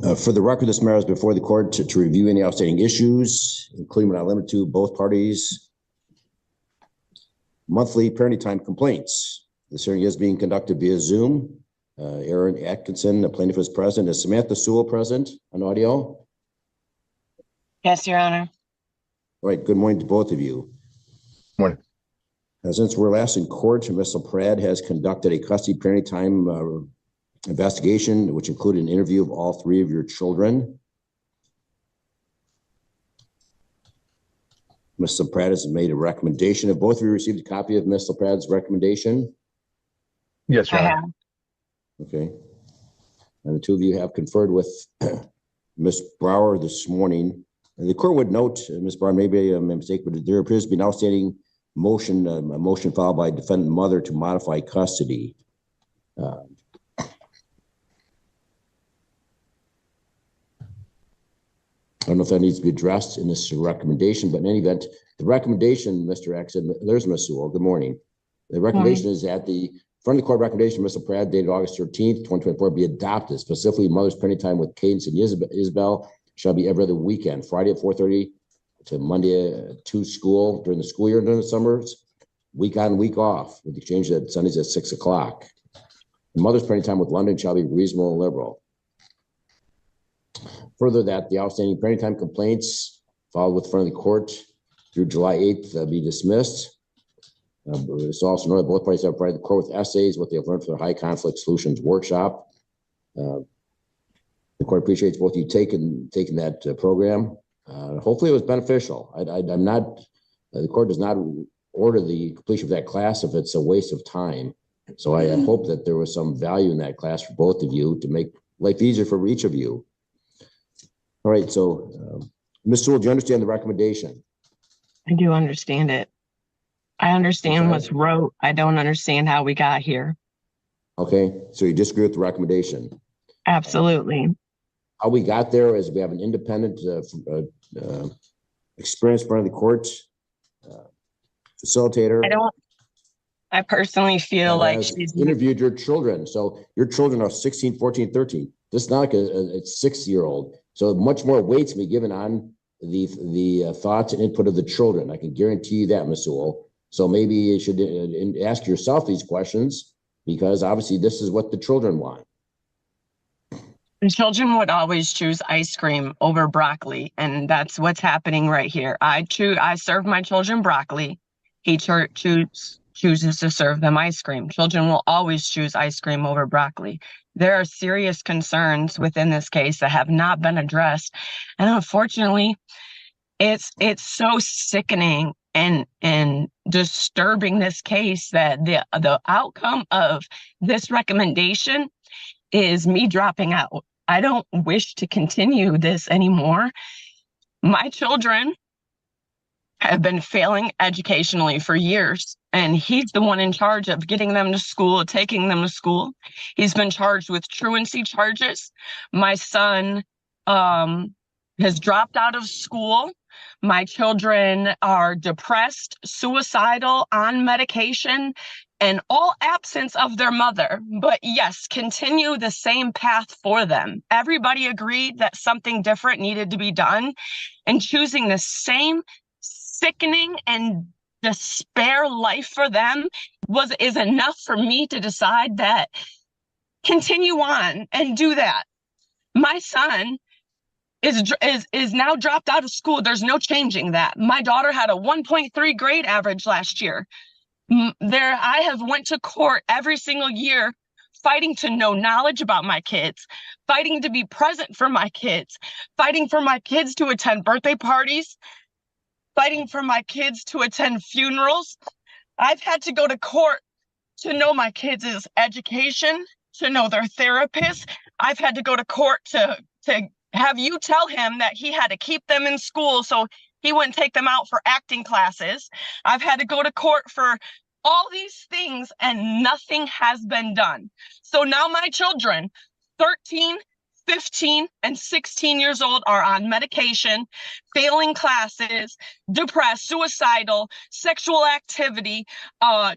For the record, this matter is before the court to review any outstanding issues, including but not limited to both parties' monthly parenting time complaints. This hearing is being conducted via Zoom. Aaron Atkinson, the plaintiff, is present. Is Samantha Sewell present on audio? Yes, Your Honor. All right. Good morning to both of you. Morning. Since we're last in court, Ms. Pratt has conducted a custody parenting time investigation, which included an interview of all three of your children. Ms. Pratt has made a recommendation. Have both of you received a copy of Ms. Pratt's recommendation? Yes, Your Honor. I have. Okay. And the two of you have conferred with Ms. Brower this morning. And the court would note, Ms. Brower, maybe a mistake, but there appears to be an outstanding motion, a motion filed by defendant mother to modify custody. I don't know if that needs to be addressed in this recommendation, but in any event, the recommendation, Mr. X, there's Ms. Sewell. Good morning. The recommendation is that the front of the court recommendation, Mr. Pratt, dated August 13th, 2024, be adopted. Specifically, mother's parenting time with Cadence and Isabel shall be every other weekend, Friday at 4:30 to Monday to school during the school year during the summers, week on, week off, with the exchange that Sundays at 6 o'clock. The mother's parenting time with London shall be reasonable and liberal. Further, that the outstanding parenting time complaints filed with the front of the court through July 8th be dismissed. It's also known that both parties have provided the court with essays, what they have learned for their high conflict solutions workshop. The court appreciates both of you taking that program. Hopefully it was beneficial. I'm not, the court does not order the completion of that class if it's a waste of time. So I hope that there was some value in that class for both of you to make life easier for each of you. All right, so Ms. Sewell, do you understand the recommendation? I do understand it. I understand what's wrote. I don't understand how we got here. Okay, so you disagree with the recommendation? Absolutely. How we got there is we have an independent, experienced front of the court facilitator. I personally feel like she's interviewed your children. So your children are 16, 14, 13. This is not like a 6-year-old. So much more weight to be given on the thoughts and input of the children. I can guarantee you that, Ms. Sewell. So maybe you should ask yourself these questions, because obviously this is what the children want. The children would always choose ice cream over broccoli, and that's what's happening right here. I serve my children broccoli. He chooses to serve them ice cream. Children will always choose ice cream over broccoli. There are serious concerns within this case that have not been addressed, and unfortunately, it's so sickening and disturbing, this case, that the outcome of this recommendation is me dropping out. I don't wish to continue this anymore. My children have been failing educationally for years, and he's the one in charge of getting them to school, taking them to school. He's been charged with truancy charges. My son has dropped out of school. My children are depressed, suicidal, on medication, and all absence of their mother. But yes, continue the same path for them. Everybody agreed that something different needed to be done, and choosing the same sickening and despair life for them is enough for me to decide that continue on and do that. My son is now dropped out of school. There's no changing that. My daughter had a 1.3 grade average last year. I have went to court every single year fighting to know knowledge about my kids, fighting to be present for my kids, fighting for my kids to attend birthday parties, fighting for my kids to attend funerals. I've had to go to court to know my kids' education, to know their therapist. I've had to go to court to have you tell him that he had to keep them in school so he wouldn't take them out for acting classes. I've had to go to court for all these things, and nothing has been done. So now my children, 13, 15, and 16 years old, are on medication, failing classes, depressed, suicidal, sexual activity,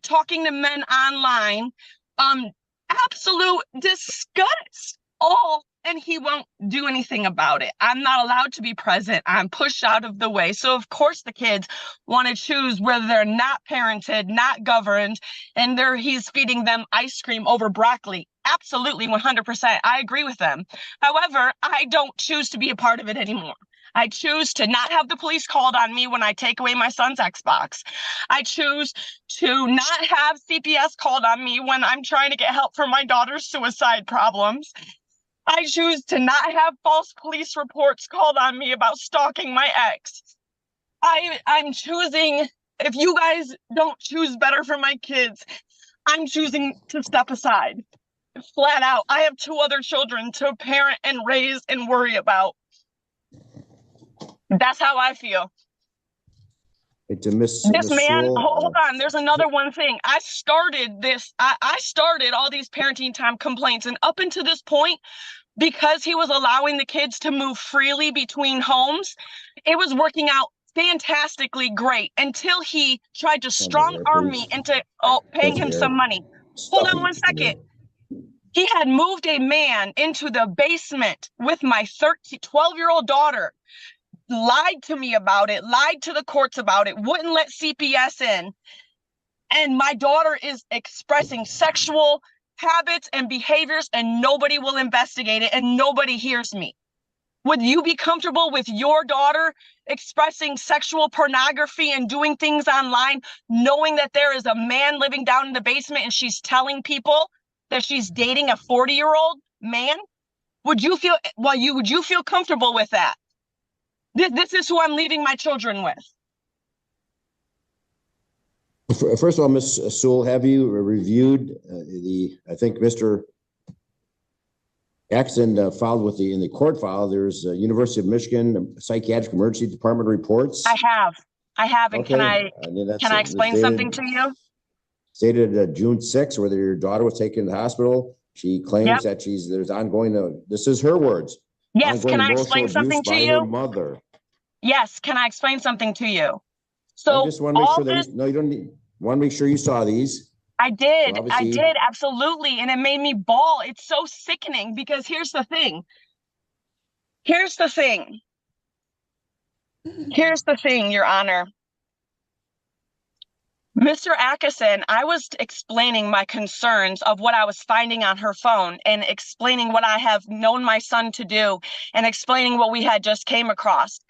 talking to men online, absolute disgust. all, and he won't do anything about it. I'm not allowed to be present. I'm pushed out of the way. So of course the kids want to choose whether they're not parented, not governed, and he's feeding them ice cream over broccoli. Absolutely, 100%. I agree with them. However, I don't choose to be a part of it anymore. I choose to not have the police called on me when I take away my son's Xbox. I choose to not have CPS called on me when I'm trying to get help for my daughter's suicide problems. I choose to not have false police reports called on me about stalking my ex. I'm choosing, if you guys don't choose better for my kids, I'm choosing to step aside. Flat out. I have 2 other children to parent and raise and worry about. That's how I feel. To Miss This man, Sewell, hold on. There's another one thing. I started all these parenting time complaints, and up until this point, because he was allowing the kids to move freely between homes, it was working out fantastically great until he tried to strong arm me into paying him some money. Hold on one second. He had moved a man into the basement with my 12-year-old daughter, lied to me about it, lied to the courts about it, wouldn't let CPS in. And my daughter is expressing sexual habits and behaviors, and nobody will investigate it, and nobody hears me. Would you be comfortable with your daughter expressing sexual pornography and doing things online, knowing that there is a man living down in the basement and she's telling people that she's dating a 40-year-old man? Would you feel comfortable with that? This is who I'm leaving my children with. First of all, Ms. Sewell, have you reviewed I think Mr. Axon filed in the court file, there's University of Michigan Psychiatric Emergency Department reports. I have, and okay. Can I explain something to you? Stated June 6th, whether your daughter was taken to the hospital. She claims that there's ongoing, this is her words. Yes, can I explain something to you? Her mother. Yes, can I explain something to you? So I just want to make sure no, you don't need, want to make sure you saw these. I did. So I did, absolutely. And it made me bawl. It's so sickening because here's the thing. Here's the thing, Your Honor. Mr. Ackerson, I was explaining my concerns of what I was finding on her phone and explaining what I have known my son to do and explaining what we had just came across.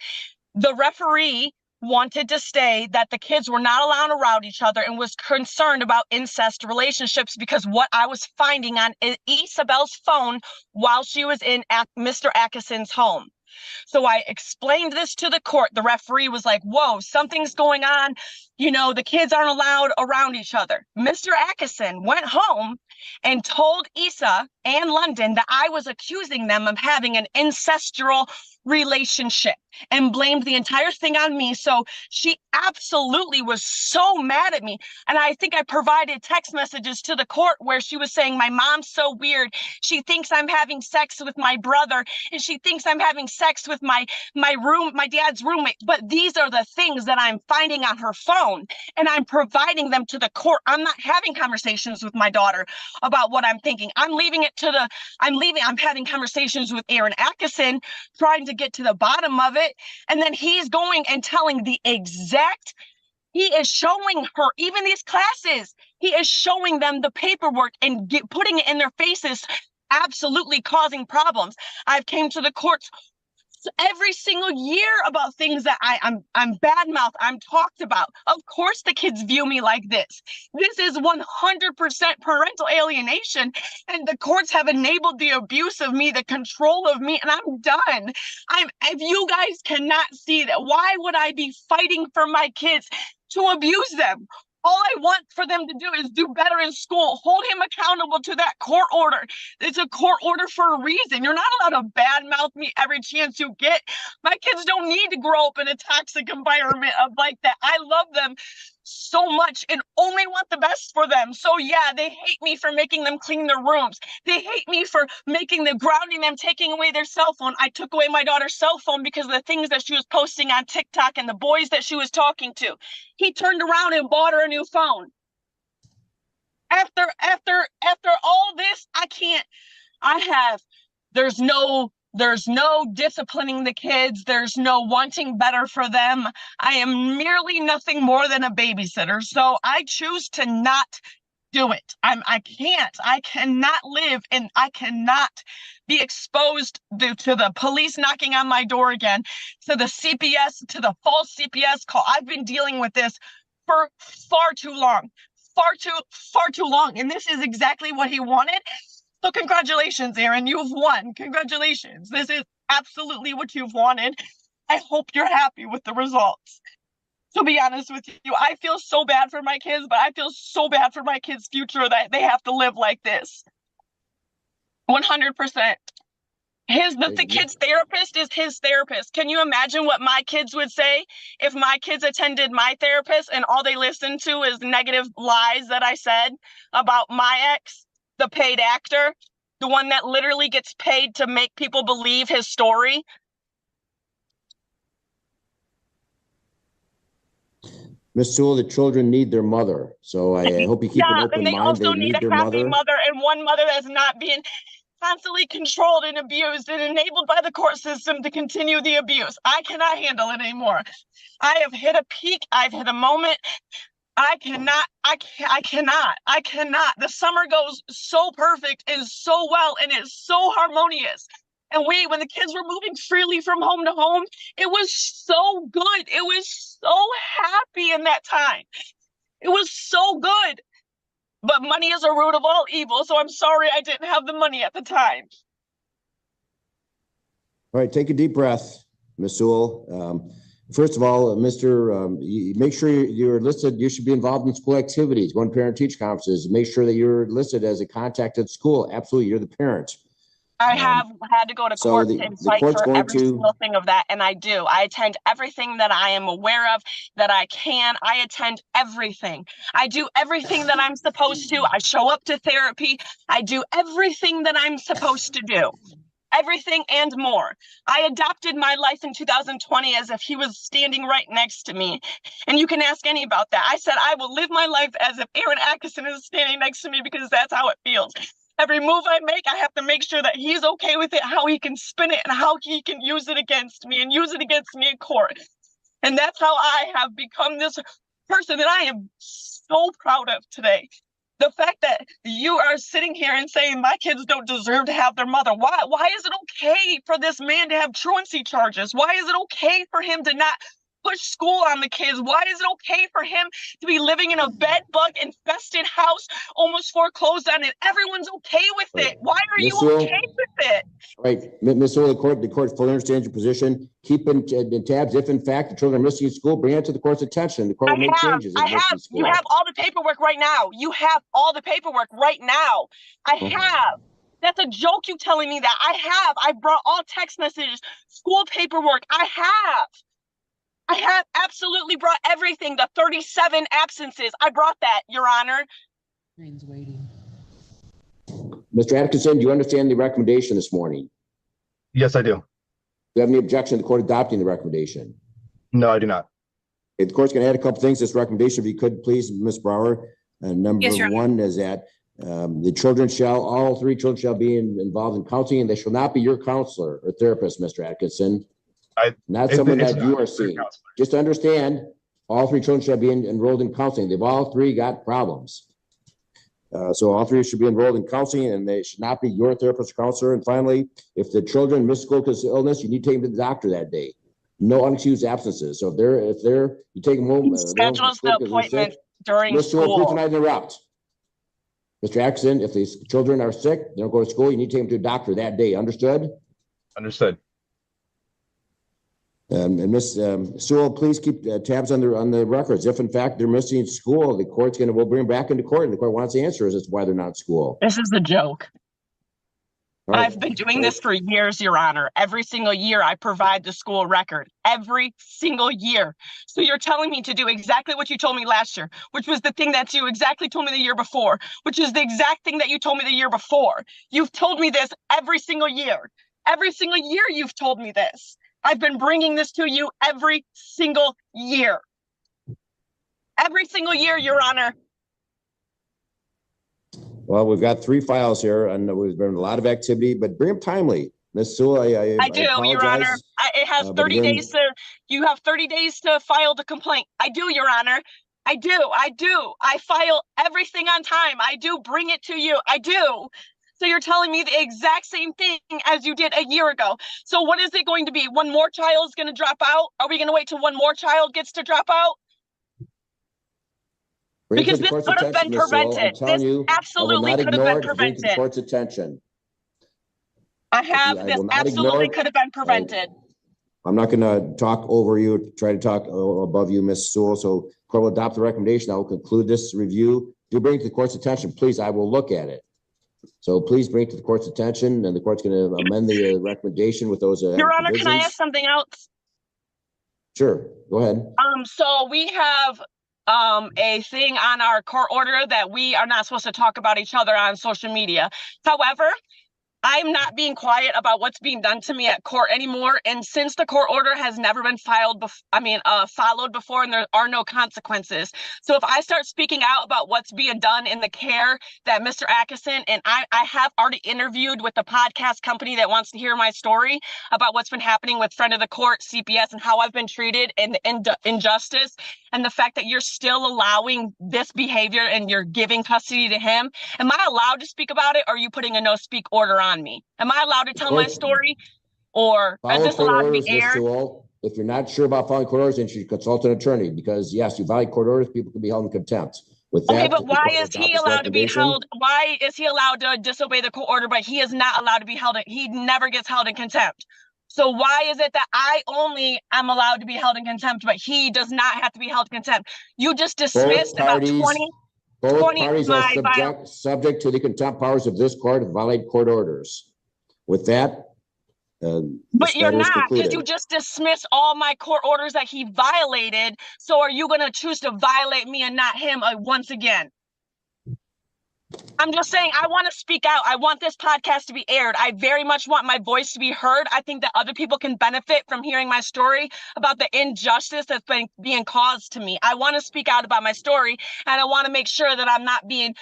The referee wanted to say that the kids were not allowed around each other and was concerned about incest relationships because what I was finding on Isabel's phone while she was in Mr. Ackerson's home. So I explained this to the court. The referee was like, whoa, something's going on. You know, the kids aren't allowed around each other. Mr. Ackerson went home and told Isa and London that I was accusing them of having an incestual relationship and blamed the entire thing on me. So she absolutely was so mad at me. And I think I provided text messages to the court where she was saying, my mom's so weird. She thinks I'm having sex with my brother and she thinks I'm having sex with my dad's roommate. But these are the things that I'm finding on her phone and I'm providing them to the court. I'm not having conversations with my daughter about what I'm thinking. I'm having conversations with Aaron Ackerson, trying to get to the bottom of it. And then he's going and telling he is showing her, even these classes, he is showing them the paperwork and putting it in their faces, absolutely causing problems. I've came to the courts every single year about things that I'm badmouthed, I'm talked about. Of course the kids view me like this. This is 100% parental alienation, and the courts have enabled the abuse of me, the control of me, and I'm done. If you guys cannot see that, why would I be fighting for my kids to abuse them? All I want for them to do is do better in school. Hold him accountable to that court order. It's a court order for a reason. You're not allowed to badmouth me every chance you get. My kids don't need to grow up in a toxic environment like that. I love them so much and only want the best for them. So yeah, they hate me for making them clean their rooms. They hate me for grounding them, taking away their cell phone. I took away my daughter's cell phone because of the things that she was posting on TikTok and the boys that she was talking to. He turned around and bought her a new phone. After all this, I have There's no disciplining the kids. There's no wanting better for them. I am merely nothing more than a babysitter. So I choose to not do it. I cannot live, and I cannot be exposed to the police knocking on my door again, to the CPS, to the false CPS call. I've been dealing with this for far too long, far too long. And this is exactly what he wanted. So congratulations, Aaron, you've won. Congratulations. This is absolutely what you've wanted. I hope you're happy with the results. To be honest with you, I feel so bad for my kids, but I feel so bad for my kids' future that they have to live like this. 100%. The kid's therapist is his therapist. Can you imagine what my kids would say if my kids attended my therapist and all they listened to is negative lies that I said about my ex, the paid actor, the one that literally gets paid to make people believe his story? Ms. Sewell, the children need their mother. So I hope you keep an open and they mind. also They need their a happy mother. mother, and one mother that's not being constantly controlled and abused and enabled by the court system to continue the abuse. I cannot handle it anymore. I have hit a peak. I've hit a moment. I cannot. The summer goes so perfect and so well, and it's so harmonious. And when the kids were moving freely from home to home, it was so good. It was so happy in that time. It was so good. But money is a root of all evil, so I'm sorry I didn't have the money at the time. All right, take a deep breath, Ms. Sewell. First of all, make sure you're listed. You should be involved in school activities, going to parent-teacher conferences. Make sure that you're listed as a contact at school. Absolutely, you're the parent. I have had to go to court and fight for every single thing of that, and I do. I attend everything that I am aware of, that I can. I attend everything. I do everything that I'm supposed to. I show up to therapy. I do everything that I'm supposed to do. Everything and more. I adopted my life in 2020 as if he was standing right next to me. And you can ask any about that. I said, I will live my life as if Aaron Atkinson is standing next to me because that's how it feels. Every move I make, I have to make sure that he's okay with it, how he can spin it, and how he can use it against me and use it against me in court. And that's how I have become this person that I am so proud of today. The fact that you are sitting here and saying my kids don't deserve to have their mother. Why is it okay for this man to have truancy charges? Why is it okay for him to not push school on the kids? Why is it okay for him to be living in a bed bug infested house, almost foreclosed on, and everyone's okay with it? Why are you okay with it? Right, Ms. Sewell, the court fully understands your position. Keep in tabs. If in fact the children are missing school, bring it to the court's attention. The court will make changes. You have all the paperwork right now. You have all the paperwork right now. I have. That's a joke you telling me that. I brought all text messages, school paperwork. I have absolutely brought everything. The 37 absences. I brought that, Your Honor. Waiting. Mr. Atkinson, do you understand the recommendation this morning? Yes, I do. Do you have any objection to the court adopting the recommendation? No, I do not. The court's going to add a couple things to this recommendation, if you could, please, Ms. Brower. Number one is that all three children shall be involved in counseling, and they shall not be your counselor or therapist, Mr. Atkinson. Not someone that you are seeing. Just understand, all three children shall be enrolled in counseling. They've all three got problems. So all three should be enrolled in counseling, and they should not be your therapist or counselor. And finally, if the children miss school because of illness, you need to take them to the doctor that day. No unexcused absences. So if you take them home. Schedules the appointment during school. Please do not interrupt. Mr. Atkinson, if these children are sick, they don't go to school, you need to take them to a doctor that day. Understood? Understood. And Ms. Sewell, please keep tabs on the records. If in fact they're missing school, the court's we'll bring them back into court, and the court wants answers as to why they're not in school. This is a joke. Right. I've been doing this for years, Your Honor. Every single year I provide the school record. Every single year. So you're telling me to do exactly what you told me last year, which was the thing that you exactly told me the year before, which is the exact thing that you told me the year before. You've told me this every single year. Every single year you've told me this. I've been bringing this to you every single year. Every single year, Your Honor. Well, we've got 3 files here and there's been a lot of activity, but bring them timely. Ms. Sewell, I do, Your Honor. apologize. It has but 30 again- days to, you have 30 days to file the complaint. I do, Your Honor. I do. I file everything on time. I do bring it to you. I do. So you're telling me the exact same thing as you did a year ago. So what is it going to be? One more child is going to drop out? Are we going to wait till one more child gets to drop out? Bring it to Because the this court's could have attention, been Ms. Sewell. I'm prevented. telling This you, I will absolutely not could have ignore been it. Bring it to the prevented. court's attention. I I this will not absolutely ignore it. could have been prevented. I'm not going to talk over you, try to talk above you, Ms. Sewell. So court will adopt the recommendation. I will conclude this review. Do bring it to the court's attention, please. I will look at it. So please bring it to the court's attention, and the court's going to amend the recommendation with those Your Honor, can I provisions. ask something else? Sure, go ahead. So we have a thing on our court order that we are not supposed to talk about each other on social media. However, I'm not being quiet about what's being done to me at court anymore. And since the court order has never been followed before, and there are no consequences. So if I start speaking out about what's being done in the care that Mr. Atkinson, and I have already interviewed with the podcast company that wants to hear my story about what's been happening with friend of the court, CPS, and how I've been treated and the injustice, and the fact that you're still allowing this behavior and you're giving custody to him. Am I allowed to speak about it, or are you putting a no speak order on me? Am I allowed to tell my story, or is this allowed to be aired? If you're not sure about following court orders, then you should consult an attorney, because yes, you violate court orders, people can be held in contempt. With that, Okay, but the why court will is he adopt this allowed to be recommendation. held? Why is he allowed to disobey the court order, but he is not allowed to be held? He never gets held in contempt. So why is it that I only am allowed to be held in contempt, but he does not have to be held in contempt? You just dismissed about 20 parties my are subject to the contempt powers of this court and violate court orders. With that, but you're not, because you just dismissed all my court orders that he violated. So are you going to choose to violate me and not him once again? I'm just saying, I want to speak out. I want this podcast to be aired. I very much want my voice to be heard. I think that other people can benefit from hearing my story about the injustice that's been being caused to me. I want to speak out about my story, and I want to make sure that I'm not being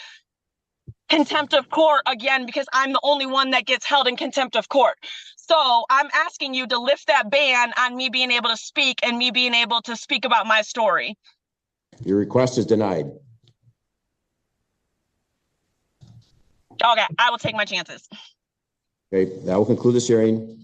contempt of court again, because I'm the only one that gets held in contempt of court. So I'm asking you to lift that ban on me being able to speak and me being able to speak about my story. Your request is denied. Okay, I will take my chances. Okay, that will conclude this hearing.